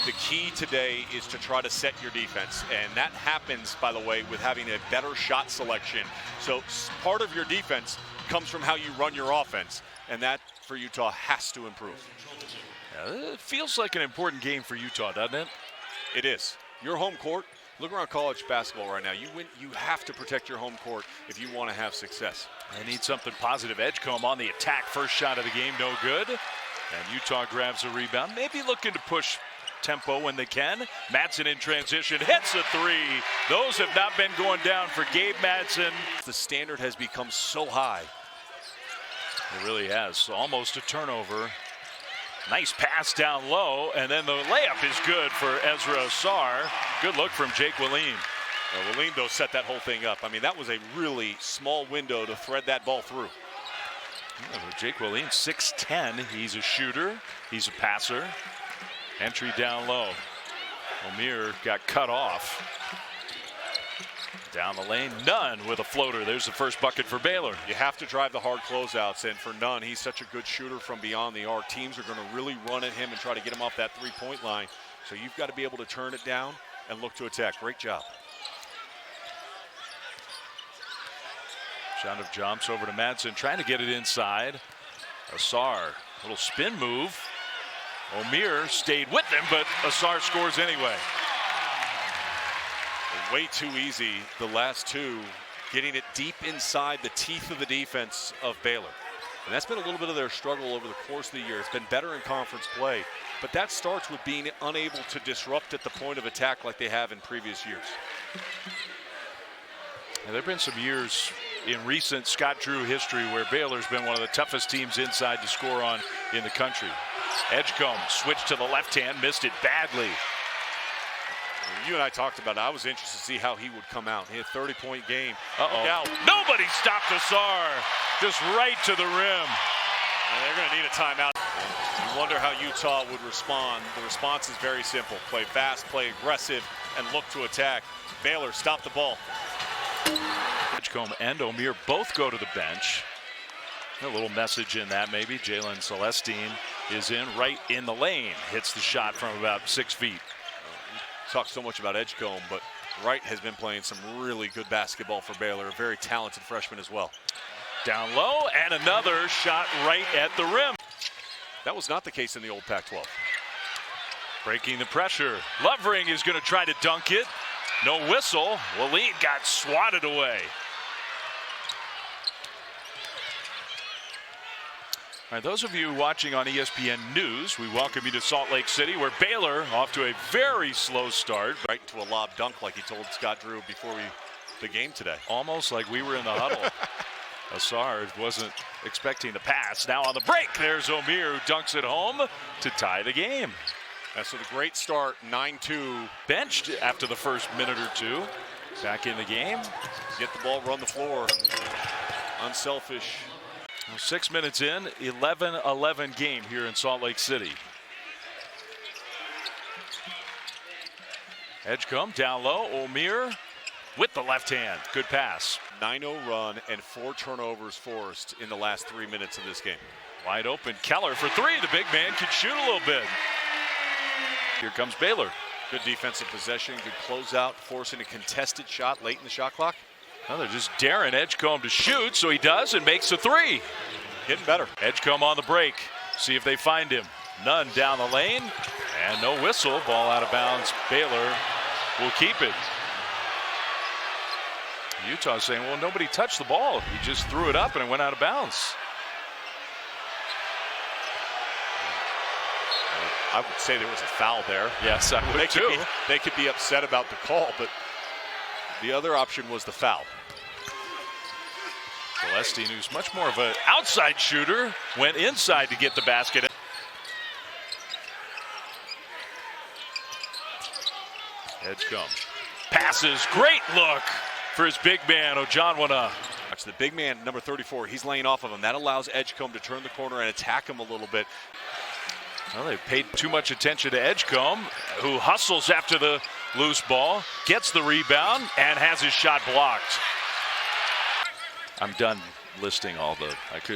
The key today is to try to set your defense, and that happens, by the way, with having a better shot selection. So part of your defense comes from how you run your offense, and that for Utah has to improve. Yeah, it feels like an important game for Utah, doesn't it? It is. Your home court, look around college basketball right now. You have to protect your home court if you want to have success. They need something positive. Edgecombe on the attack. First shot of the game, no good. And Utah grabs a rebound. Maybe looking to push tempo when they can. Madsen in transition, hits a three. Those have not been going down for Gabe Madsen. The standard has become so high. It really has. Almost a turnover. Nice pass down low, and then the layup is good for Ezra Ausar. Good look from Jake Willeen. Willeen, though, set that whole thing up. I mean, that was a really small window to thread that ball through. Yeah, Jake Willeen, 6'10". He's a shooter. He's a passer. Entry down low. Omier got cut off. Down the lane, Nunn with a floater. There's the first bucket for Baylor. You have to drive the hard closeouts, and for Nunn, he's such a good shooter from beyond the arc. Teams are going to really run at him and try to get him off that three-point line. So you've got to be able to turn it down and look to attack. Great job. Shot jumps over to Madsen, trying to get it inside. Ausar, little spin move. Omier stayed with him, but Ausar scores anyway. Way too easy, the last two, getting it deep inside the teeth of the defense of Baylor. And that's been a little bit of their struggle over the course of the year. It's been better in conference play, but that starts with being unable to disrupt at the point of attack like they have in previous years. Now, there have been some years in recent Scott Drew history where Baylor's been one of the toughest teams inside to score on in the country. Edgecombe switched to the left hand, missed it badly. You and I talked about it. I was interested to see how he would come out. He had a 30-point game. Nobody stopped Ausar. Just right to the rim. And they're going to need a timeout. You wonder how Utah would respond. The response is very simple. Play fast, play aggressive, and look to attack. Baylor, stop the ball. Edgecombe and Omier both go to the bench. A little message in that maybe. Jalen Celestine is in right in the lane. Hits the shot from about 6 feet. Talk so much about Edgecombe, but Wright has been playing some really good basketball for Baylor. A very talented freshman as well. Down low, and another shot right at the rim. That was not the case in the old Pac-12. Breaking the pressure. Lovering is going to try to dunk it. No whistle. Willeen got swatted away. All right, those of you watching on ESPN News, we welcome you to Salt Lake City, where Baylor off to a very slow start. Right into a lob dunk like he told Scott Drew before the game today. Almost like we were in the huddle. Ausar wasn't expecting the pass. Now on the break, there's Omier who dunks it home to tie the game. So the great start, 9-2. Benched after the first minute or two. Back in the game. Get the ball, run the floor. Unselfish. 6 minutes in, 11-11 game here in Salt Lake City. Edgecombe down low, Omier with the left hand. Good pass. 9-0 run and 4 turnovers forced in the last 3 minutes of this game. Wide open, Keller for three. The big man can shoot a little bit. Here comes Baylor. Good defensive possession, good closeout, forcing a contested shot late in the shot clock. Well, they're just daring Edgecombe to shoot, so he does and makes a three. Getting better. Edgecombe on the break. See if they find him. Nunn down the lane, and no whistle. Ball out of bounds. Baylor will keep it. Utah saying, well, nobody touched the ball. He just threw it up and it went out of bounds. I would say there was a foul there. Yes, I would too. They could be upset about the call, but the other option was the foul. Celestine, who's much more of an outside shooter, went inside to get the basket. Edgecombe passes, great look for his big man, Ojanwana. Watch the big man, number 34, he's laying off of him. That allows Edgecombe to turn the corner and attack him a little bit. Well, they've paid too much attention to Edgecombe, who hustles after the loose ball, gets the rebound, and has his shot blocked. I'm done listing all the.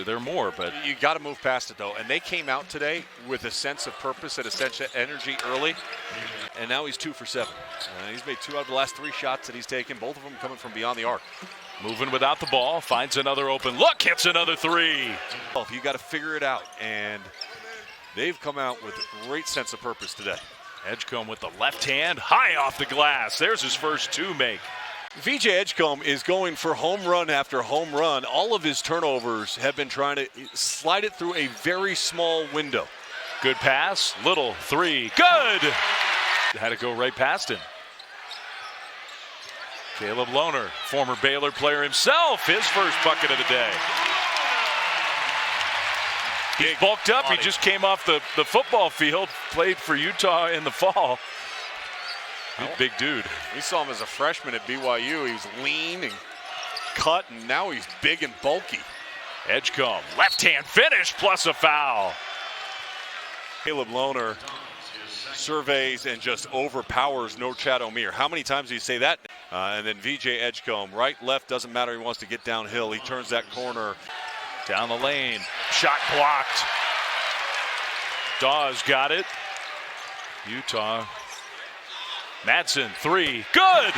There are more, but You got to move past it, though. And they came out today with a sense of purpose and a sense of energy early. And now he's 2 for 7. He's made 2 out of the last 3 shots that he's taken, both of them coming from beyond the arc. moving without the ball, finds another open look, hits another 3. You got to figure it out, and they've come out with a great sense of purpose today. Edgecombe with the left hand, high off the glass. There's his first 2 make. VJ Edgecombe is going for home run after home run. All of his turnovers have been trying to slide it through a very small window. Good pass, Little 3, good! Had to go right past him. Caleb Lohner, former Baylor player himself, his first bucket of the day. He's bulked up, he just came off the football field, played for Utah in the fall. Big dude. We saw him as a freshman at BYU. He was lean and cut, and now he's big and bulky. Edgecombe, left hand finish plus a foul. Caleb Lohner surveys and just overpowers Norchad Omier. How many times do you say that? And then VJ Edgecombe, right, left, doesn't matter. He wants to get downhill. He turns that corner. Down the lane, shot blocked. Dawes got it. Utah. Madsen, 3, good!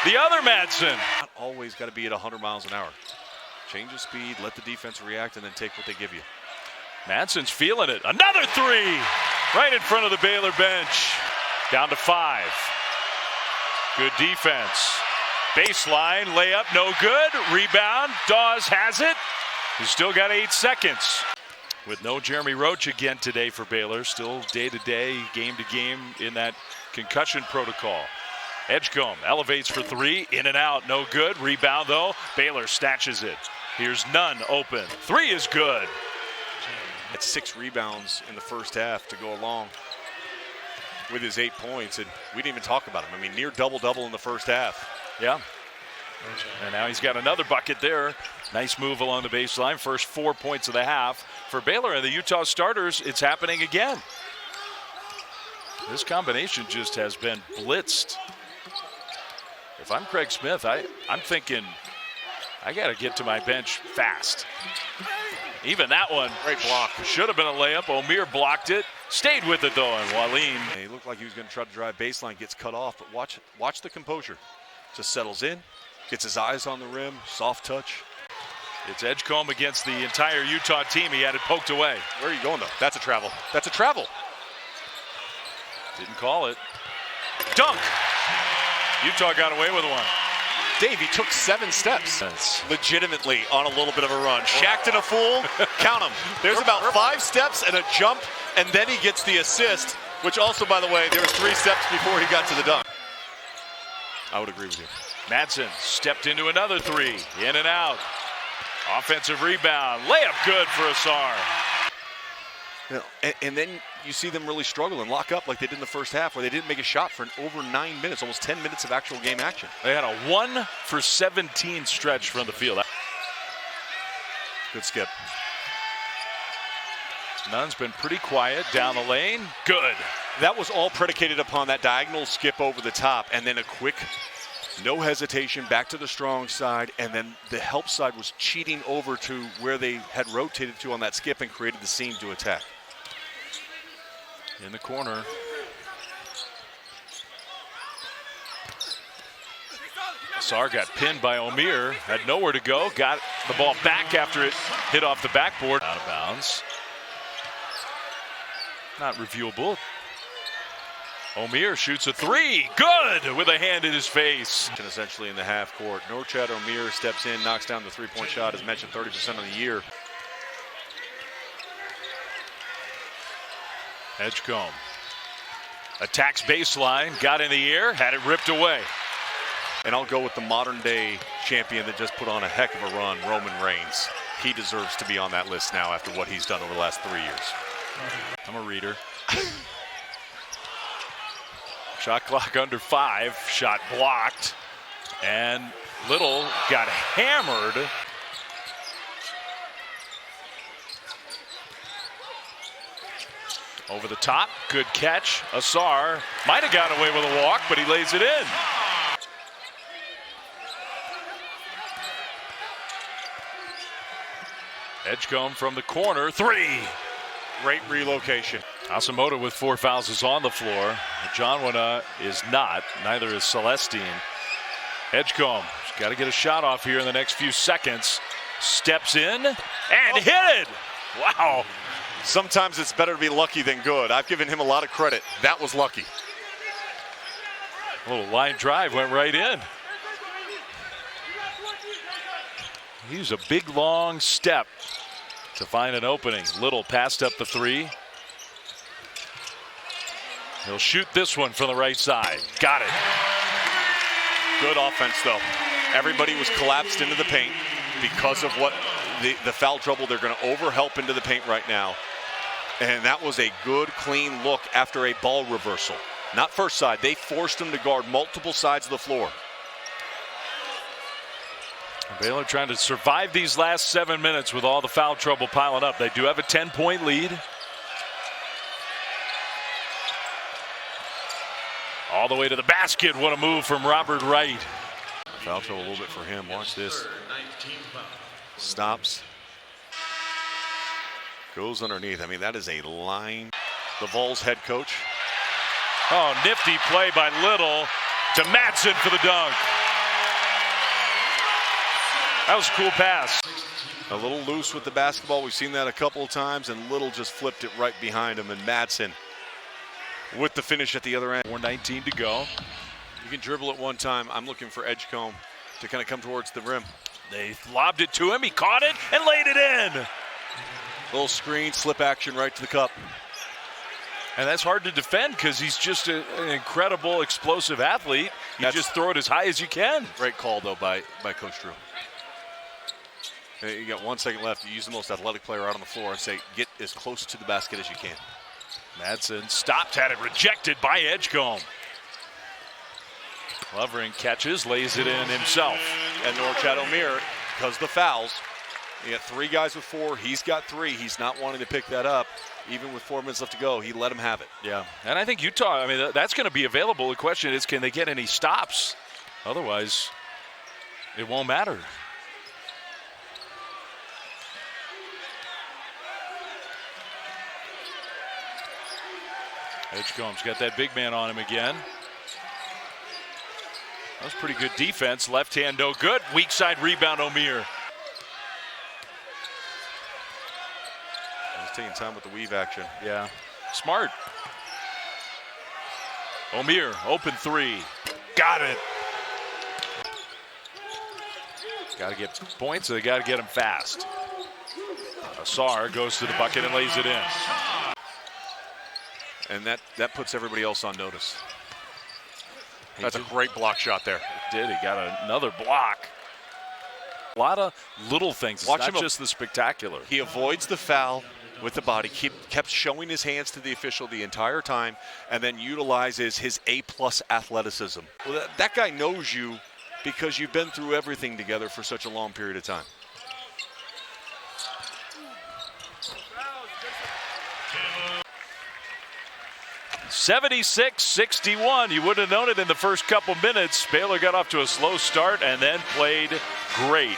The other Madsen. Not always got to be at 100 miles an hour. Change of speed, let the defense react, and then take what they give you. Madsen's feeling it. Another 3 right in front of the Baylor bench. Down to 5. Good defense. Baseline, layup, no good. Rebound, Dawes has it. He's still got 8 seconds. With no Jeremy Roach again today for Baylor. Still day-to-day, game-to-game in that concussion protocol. Edgecombe elevates for 3, in and out, no good. Rebound though, Baylor snatches it. Here's Nunn open, 3 is good. It's 6 rebounds in the first half to go along with his 8 points, and we didn't even talk about him. I mean, near double-double in the first half. Yeah. And now he's got another bucket there. Nice move along the baseline. First 4 points of the half. For Baylor and the Utah starters, it's happening again. This combination just has been blitzed. If I'm Craig Smith, I'm thinking I got to get to my bench fast. Even that one, great block. Should have been a layup. Omier blocked it. Stayed with it though, and Waleen. He looked like he was going to try to drive baseline, gets cut off, but watch the composure. Just settles in, gets his eyes on the rim, soft touch. It's Edgecombe against the entire Utah team. He had it poked away. Where are you going though? That's a travel. That's a travel. Didn't call it. Dunk! Utah got away with one. Dave, he took 7 steps. Legitimately on a little bit of a run. Shacked and a fool. Count them. There's about 5 steps and a jump, and then he gets the assist, which also, by the way, there was 3 steps before he got to the dunk. I would agree with you. Madsen stepped into another 3. In and out. Offensive rebound. Layup good for Asar. You know, and then you see them really struggle and lock up like they did in the first half, where they didn't make a shot for over 9 minutes, almost 10 minutes of actual game action. They had a 1 for 17 stretch from the field. Good skip. Nunn's been pretty quiet down the lane. Good. That was all predicated upon that diagonal skip over the top, and then a quick, no hesitation, back to the strong side, and then the help side was cheating over to where they had rotated to on that skip and created the seam to attack. In the corner. Asar got pinned by Omier, had nowhere to go, got the ball back after it hit off the backboard. Out of bounds. Not reviewable. Omier shoots a 3, good, with a hand in his face. Essentially in the half court. Norchad Omier steps in, knocks down the 3-point shot, as mentioned, 30% of the year. Edgecombe attacks baseline, got in the air, had it ripped away. And I'll go with the modern day champion that just put on a heck of a run, Roman Reigns. He deserves to be on that list now after what he's done over the last 3 years. I'm a reader. Shot clock under 5, shot blocked, and Little got hammered. Over the top, good catch. Asar might have gotten away with a walk, but he lays it in. Edgecombe from the corner, three. Great relocation. Asamoah with 4 fouls is on the floor. Jonwana is not. Neither is Celestine. Edgecombe has got to get a shot off here in the next few seconds. Steps in and hit it. Wow. Sometimes it's better to be lucky than good. I've given him a lot of credit. That was lucky. A little line drive went right in. He used a big long step to find an opening. Little passed up the three. He'll shoot this one from the right side. Got it. Good offense, though. Everybody was collapsed into the paint because of what the foul trouble. They're going to overhelp into the paint right now. And that was a good, clean look after a ball reversal. Not first side. They forced him to guard multiple sides of the floor. Baylor trying to survive these last 7 minutes with all the foul trouble piling up. They do have a 10-point lead. All the way to the basket. What a move from Robert Wright. Foul trouble a little bit for him. Watch this. Stops. Goes underneath. I mean, that is a line. The Vols head coach. Oh, nifty play by Little to Madsen for the dunk. That was a cool pass. A little loose with the basketball. We've seen that a couple of times, and Little just flipped it right behind him. And Madsen with the finish at the other end. 4:19 to go. You can dribble it one time. I'm looking for Edgecombe to kind of come towards the rim. They lobbed it to him. He caught it and laid it in. Little screen, slip action right to the cup. And that's hard to defend because he's just an incredible, explosive athlete. You just throw it as high as you can. Great call, though, by Coach Drew. You got 1 second left. You use the most athletic player out on the floor and say, get as close to the basket as you can. Madsen stopped, had it rejected by Edgecombe. Lovering catches, lays it in himself. And Norchad Omier, because the fouls, you got 3 guys with 4. He's got 3. He's not wanting to pick that up. Even with 4 minutes left to go, he let him have it. Yeah, and I think Utah, I mean, that's going to be available. The question is, can they get any stops? Otherwise, it won't matter. Edgecombe's got that big man on him again. That was pretty good defense. Left hand, no good. Weak side rebound, Omier. He's taking time with the weave action. Yeah, smart. Omier, open three. Got it. Got to get points, so they got to get them fast. Asar goes to the bucket and lays it in. And that puts everybody else on notice. That's a great block shot there. He got another block. A lot of little things. It's not just the spectacular. He avoids the foul with the body, kept showing his hands to the official the entire time, and then utilizes his A-plus athleticism. Well, that guy knows you because you've been through everything together for such a long period of time. (76-61). You wouldn't have known it in the first couple minutes. Baylor got off to a slow start and then played great.